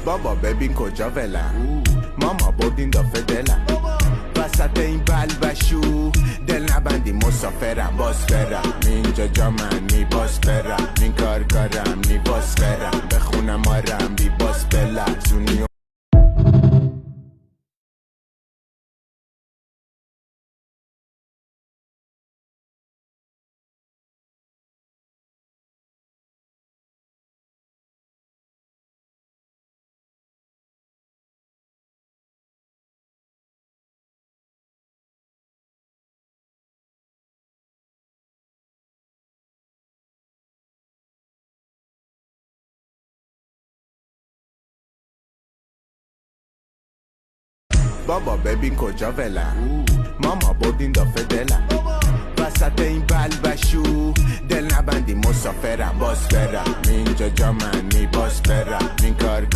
بابا ببین کجا ولم، ماما بردین دافه دلم، وسط این بلبشو دل نبندی مسافرم. باز برم اینجا جا من می باز برم، این کارم می باز برم، بخونم آرم بی باز بلرزونی. بابا ببین کجا ولم، ماما بردین دافه دلم، وسط این بلبشو دل نبندی مسافرم. باز برم اینجا جا من می باز برم، این